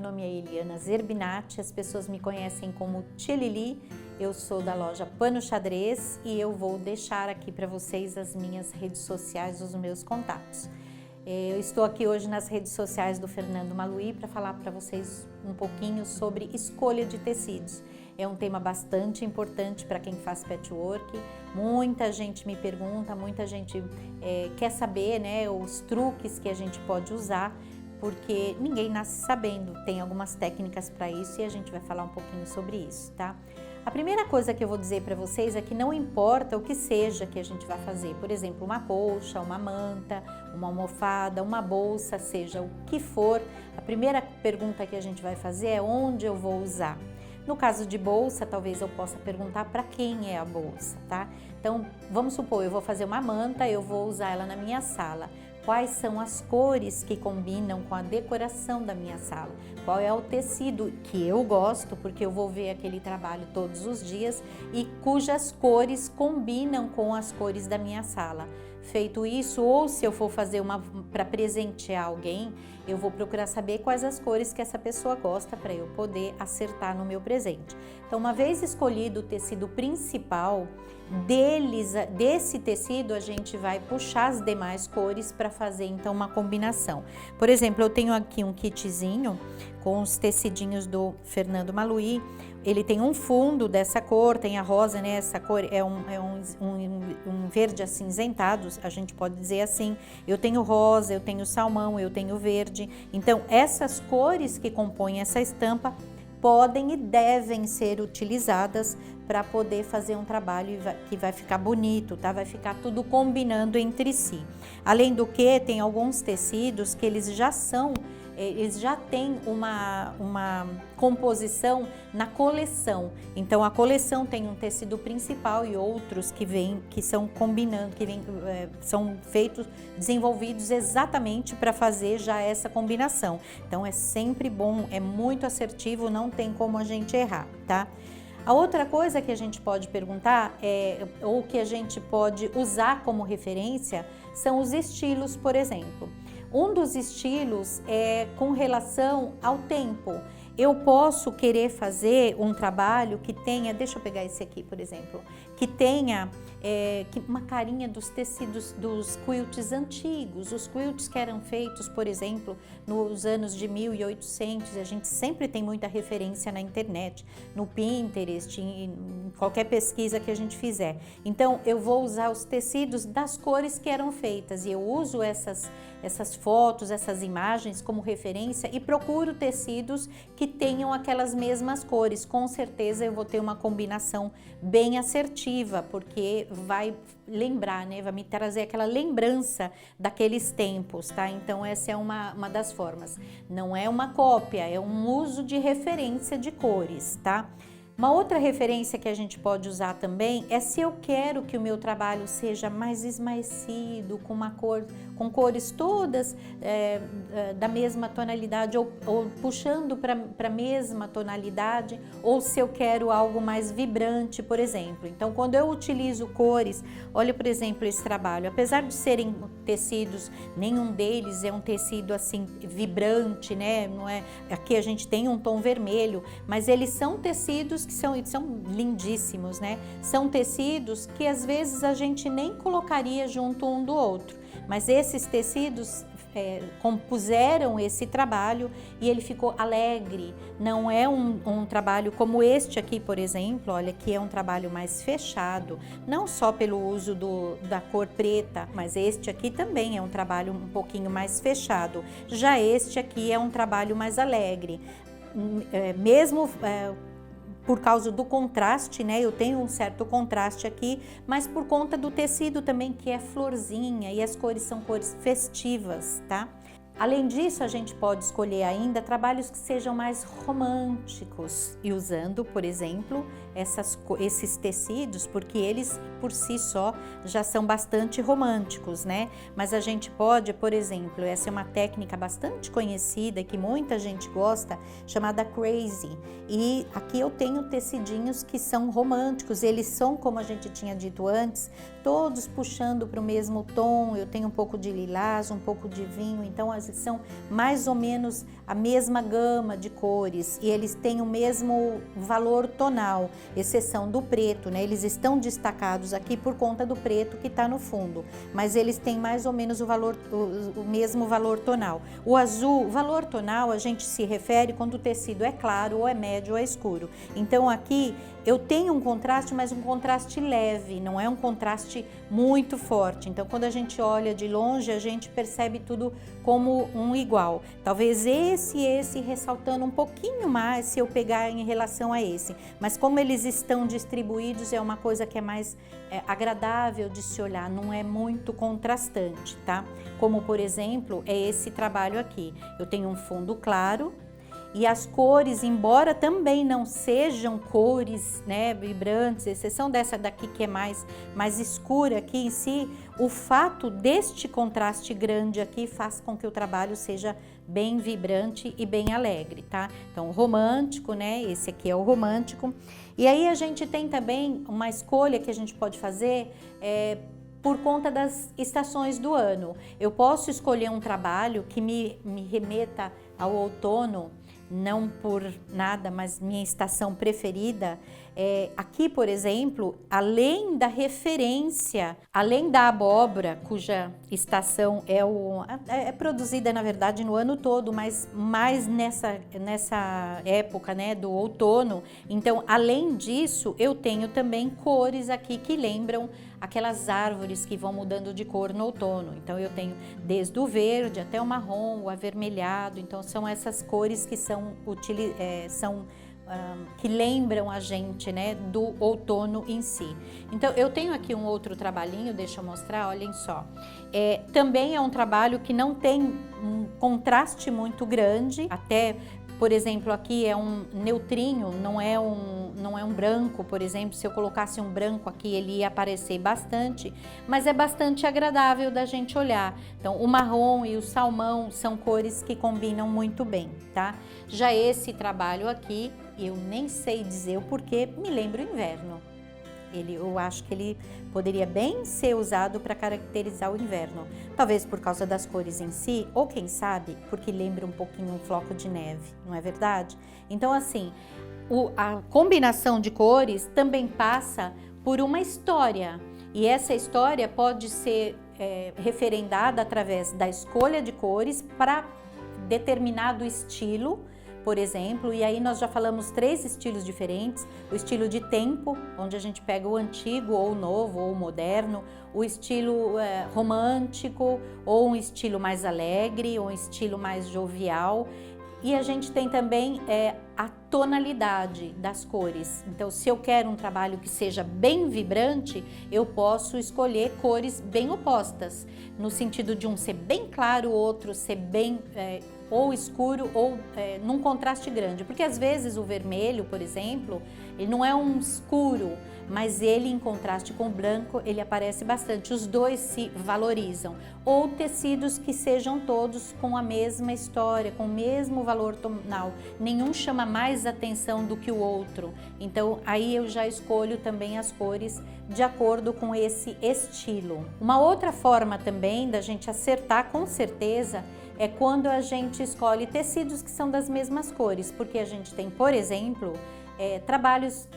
nome é Eliana Zerbinati, as pessoas me conhecem como Tia Lili, eu sou da loja Pano Xadrez e eu vou deixar aqui para vocês as minhas redes sociais, os meus contatos. Eu estou aqui hoje nas redes sociais do Fernando Maluhy para falar para vocês um pouquinho sobre escolha de tecidos. É um tema bastante importante para quem faz patchwork. Muita gente me pergunta, muita gente quer saber, né, os truques que a gente pode usar, porque ninguém nasce sabendo. Tem algumas técnicas para isso e a gente vai falar um pouquinho sobre isso, tá? A primeira coisa que eu vou dizer para vocês é que não importa o que seja que a gente vai fazer, por exemplo, uma colcha, uma manta, uma almofada, uma bolsa, seja o que for, a primeira pergunta que a gente vai fazer é onde eu vou usar. No caso de bolsa, talvez eu possa perguntar para quem é a bolsa, tá? Então, vamos supor, eu vou fazer uma manta, eu vou usar ela na minha sala. Quais são as cores que combinam com a decoração da minha sala? Qual é o tecido que eu gosto, porque eu vou ver aquele trabalho todos os dias e cujas cores combinam com as cores da minha sala. Feito isso, ou se eu for fazer uma para presentear alguém, eu vou procurar saber quais as cores que essa pessoa gosta para eu poder acertar no meu presente. Então, uma vez escolhido o tecido principal, desse tecido a gente vai puxar as demais cores para fazer então uma combinação. Por exemplo, eu tenho aqui um kitzinho com os tecidinhos do Fernando Maluhy. Ele tem um fundo dessa cor, tem a rosa, né? Essa cor é um verde acinzentado, a gente pode dizer assim. Eu tenho rosa, eu tenho salmão, eu tenho verde. Então, essas cores que compõem essa estampa podem e devem ser utilizadas para poder fazer um trabalho que vai ficar bonito, tá? Vai ficar tudo combinando entre si. Além do que, tem alguns tecidos que eles já têm uma composição na coleção. Então, a coleção tem um tecido principal e outros que são combinando, são desenvolvidos exatamente para fazer já essa combinação. Então, é sempre bom, é muito assertivo, não tem como a gente errar, tá? A outra coisa que a gente pode perguntar, ou que a gente pode usar como referência, são os estilos, por exemplo. Um dos estilos é com relação ao tempo. Eu posso querer fazer um trabalho que tenha, deixa eu pegar esse aqui, por exemplo, que tenha uma carinha dos tecidos dos quilts antigos, os quilts que eram feitos, por exemplo, nos anos de 1800, a gente sempre tem muita referência na internet, no Pinterest, em qualquer pesquisa que a gente fizer. Então, eu vou usar os tecidos das cores que eram feitas e eu uso essas fotos, essas imagens como referência e procuro tecidos que tenham aquelas mesmas cores. Com certeza eu vou ter uma combinação bem assertiva, porque vai lembrar, né? Vai me trazer aquela lembrança daqueles tempos, tá? Então essa é uma das formas. Não é uma cópia, é um uso de referência de cores, tá? Uma outra referência que a gente pode usar também é se eu quero que o meu trabalho seja mais esmaecido, com cores todas da mesma tonalidade ou puxando para a mesma tonalidade, ou se eu quero algo mais vibrante, por exemplo. Então, quando eu utilizo cores, olha, por exemplo, esse trabalho, apesar de serem tecidos, nenhum deles é um tecido assim vibrante, né? Não é, aqui a gente tem um tom vermelho, mas eles são tecidos que são lindíssimos, né? São tecidos que às vezes a gente nem colocaria junto um do outro, mas esses tecidos compuseram esse trabalho e ele ficou alegre. Não é um trabalho como este aqui, por exemplo, olha, que é um trabalho mais fechado, não só pelo uso da cor preta, mas este aqui também é um trabalho um pouquinho mais fechado. Já este aqui é um trabalho mais alegre, mesmo por causa do contraste, né? Eu tenho um certo contraste aqui, mas por conta do tecido também, que é florzinha, e as cores são cores festivas, tá? Além disso, a gente pode escolher ainda trabalhos que sejam mais românticos e usando, por exemplo, esses tecidos, porque eles por si só já são bastante românticos, né? Mas a gente pode, por exemplo, essa é uma técnica bastante conhecida que muita gente gosta, chamada crazy. E aqui eu tenho tecidinhos que são românticos, eles são, como a gente tinha dito antes, todos puxando para o mesmo tom. Eu tenho um pouco de lilás, um pouco de vinho, então eles são mais ou menos a mesma gama de cores e eles têm o mesmo valor tonal, exceção do preto, né? Eles estão destacados aqui por conta do preto que está no fundo, mas eles têm mais ou menos o mesmo valor tonal. O azul, valor tonal, a gente se refere quando o tecido é claro, ou é médio, ou é escuro. Então aqui eu tenho um contraste, mas um contraste leve, não é um contraste muito forte. Então quando a gente olha de longe, a gente percebe tudo como um igual. Talvez esse e esse ressaltando um pouquinho mais se eu pegar em relação a esse. Mas como eles estão distribuídos, é uma coisa que é mais agradável de se olhar, não é muito contrastante, tá? Como por exemplo, é esse trabalho aqui. Eu tenho um fundo claro, e as cores, embora também não sejam cores, né, vibrantes, exceção dessa daqui que é mais escura aqui em si, o fato deste contraste grande aqui faz com que o trabalho seja bem vibrante e bem alegre, tá? Então, romântico, né? Esse aqui é o romântico. E aí a gente tem também uma escolha que a gente pode fazer por conta das estações do ano. Eu posso escolher um trabalho que me remeta ao outono, não por nada, mas minha estação preferida. Aqui, por exemplo, além da referência, além da abóbora, cuja estação é produzida, na verdade, no ano todo, mas mais nessa época, né, do outono. Então, além disso, eu tenho também cores aqui que lembram aquelas árvores que vão mudando de cor no outono. Então eu tenho desde o verde até o marrom, o avermelhado. Então são essas cores que que lembram a gente, né, do outono em si. Então eu tenho aqui um outro trabalhinho, deixa eu mostrar, olhem só. Também é um trabalho que não tem um contraste muito grande, até por exemplo, aqui é um neutrinho, não é um branco, por exemplo. Se eu colocasse um branco aqui, ele ia aparecer bastante, mas é bastante agradável da gente olhar. Então, o marrom e o salmão são cores que combinam muito bem, tá? Já esse trabalho aqui, eu nem sei dizer o porquê, me lembra o inverno. Eu acho que ele poderia bem ser usado para caracterizar o inverno. Talvez por causa das cores em si, ou quem sabe, porque lembra um pouquinho um floco de neve, não é verdade? Então, assim, a combinação de cores também passa por uma história. E essa história pode ser referendada através da escolha de cores para determinado estilo, por exemplo, e aí nós já falamos 3 estilos diferentes: o estilo de tempo, onde a gente pega o antigo ou o novo ou o moderno, o estilo romântico, ou um estilo mais alegre, ou um estilo mais jovial. E a gente tem também a tonalidade das cores. Então, se eu quero um trabalho que seja bem vibrante, eu posso escolher cores bem opostas, no sentido de um ser bem claro, o outro ser bem ou escuro ou num contraste grande. Porque às vezes o vermelho, por exemplo, ele não é um escuro, mas ele em contraste com o branco, ele aparece bastante. Os dois se valorizam. Ou tecidos que sejam todos com a mesma história, com o mesmo valor tonal. Nenhum chama mais atenção do que o outro. Então aí eu já escolho também as cores de acordo com esse estilo. Uma outra forma também da gente acertar com certeza é quando a gente escolhe tecidos que são das mesmas cores, porque a gente tem, por exemplo, trabalhos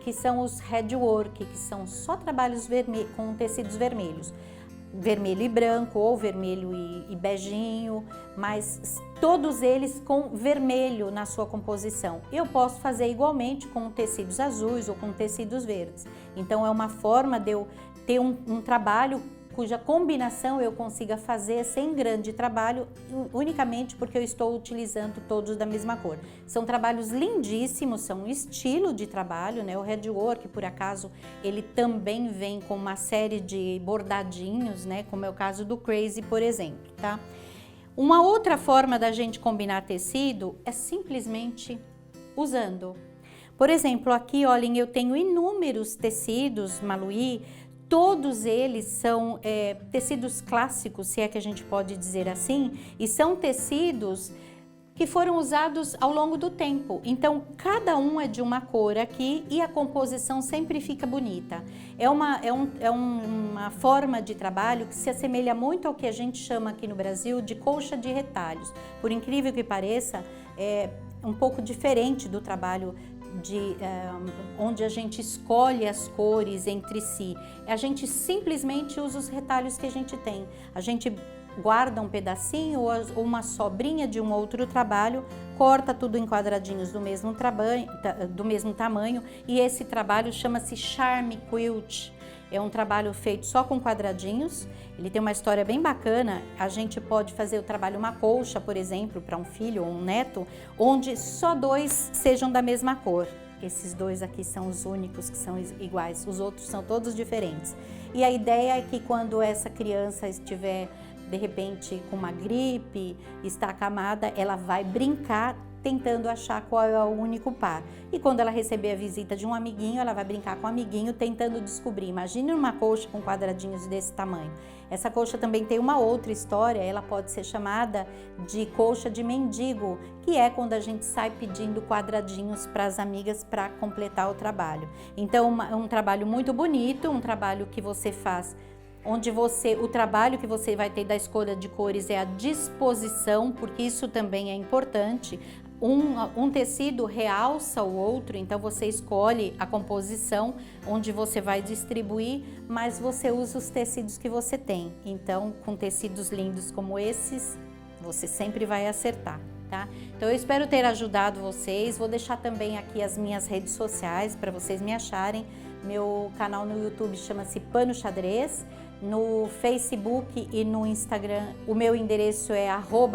que são os headwork, que são só trabalhos com tecidos vermelhos. Vermelho e branco, ou vermelho e beijinho, mas todos eles com vermelho na sua composição. Eu posso fazer igualmente com tecidos azuis ou com tecidos verdes. Então é uma forma de eu ter um trabalho cuja combinação eu consiga fazer sem grande trabalho, unicamente porque eu estou utilizando todos da mesma cor. São trabalhos lindíssimos, são um estilo de trabalho, né? O headwork, por acaso, ele também vem com uma série de bordadinhos, né? Como é o caso do Crazy, por exemplo, tá? Uma outra forma da gente combinar tecido é simplesmente usando. Por exemplo, aqui, olhem, eu tenho inúmeros tecidos Maluí, todos eles são tecidos clássicos, se é que a gente pode dizer assim, e são tecidos que foram usados ao longo do tempo. Então, cada um é de uma cor aqui e a composição sempre fica bonita. É uma forma de trabalho que se assemelha muito ao que a gente chama aqui no Brasil de colcha de retalhos. Por incrível que pareça, é um pouco diferente do trabalho onde a gente escolhe as cores entre si. A gente simplesmente usa os retalhos que a gente tem. A gente guarda um pedacinho ou uma sobrinha de um outro trabalho, corta tudo em quadradinhos do mesmo tamanho e esse trabalho chama-se Charm Quilt. É um trabalho feito só com quadradinhos, ele tem uma história bem bacana. A gente pode fazer o trabalho uma colcha, por exemplo, para um filho ou um neto, onde só 2 sejam da mesma cor. Esses 2 aqui são os únicos que são iguais, os outros são todos diferentes. E a ideia é que quando essa criança estiver de repente com uma gripe, está acamada, ela vai brincar tentando achar qual é o único par. E quando ela receber a visita de um amiguinho, ela vai brincar com o amiguinho tentando descobrir. Imagine uma colcha com quadradinhos desse tamanho. Essa colcha também tem uma outra história, ela pode ser chamada de colcha de mendigo, que é quando a gente sai pedindo quadradinhos para as amigas para completar o trabalho. Então, é um trabalho muito bonito, um trabalho que você faz onde o trabalho que você vai ter da escolha de cores é a disposição, porque isso também é importante. Um tecido realça o outro, então você escolhe a composição onde você vai distribuir, mas você usa os tecidos que você tem. Então, com tecidos lindos como esses, você sempre vai acertar, tá? Então, eu espero ter ajudado vocês. Vou deixar também aqui as minhas redes sociais para vocês me acharem. Meu canal no YouTube chama-se Pano Xadrez. No Facebook e no Instagram, o meu endereço é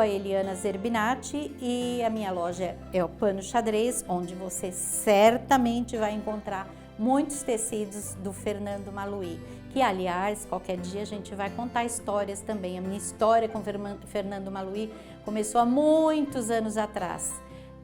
@elianazerbinati e a minha loja é o Pano Xadrez, onde você certamente vai encontrar muitos tecidos do Fernando Maluí, que aliás, qualquer dia a gente vai contar histórias também. A minha história com Fernando Maluí começou há muitos anos atrás.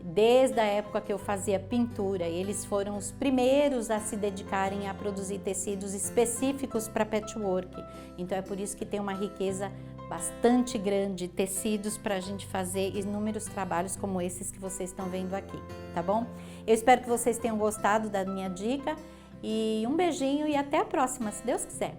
Desde a época que eu fazia pintura, eles foram os primeiros a se dedicarem a produzir tecidos específicos para patchwork. Então é por isso que tem uma riqueza bastante grande, tecidos para a gente fazer inúmeros trabalhos como esses que vocês estão vendo aqui, tá bom? Eu espero que vocês tenham gostado da minha dica e um beijinho e até a próxima, se Deus quiser.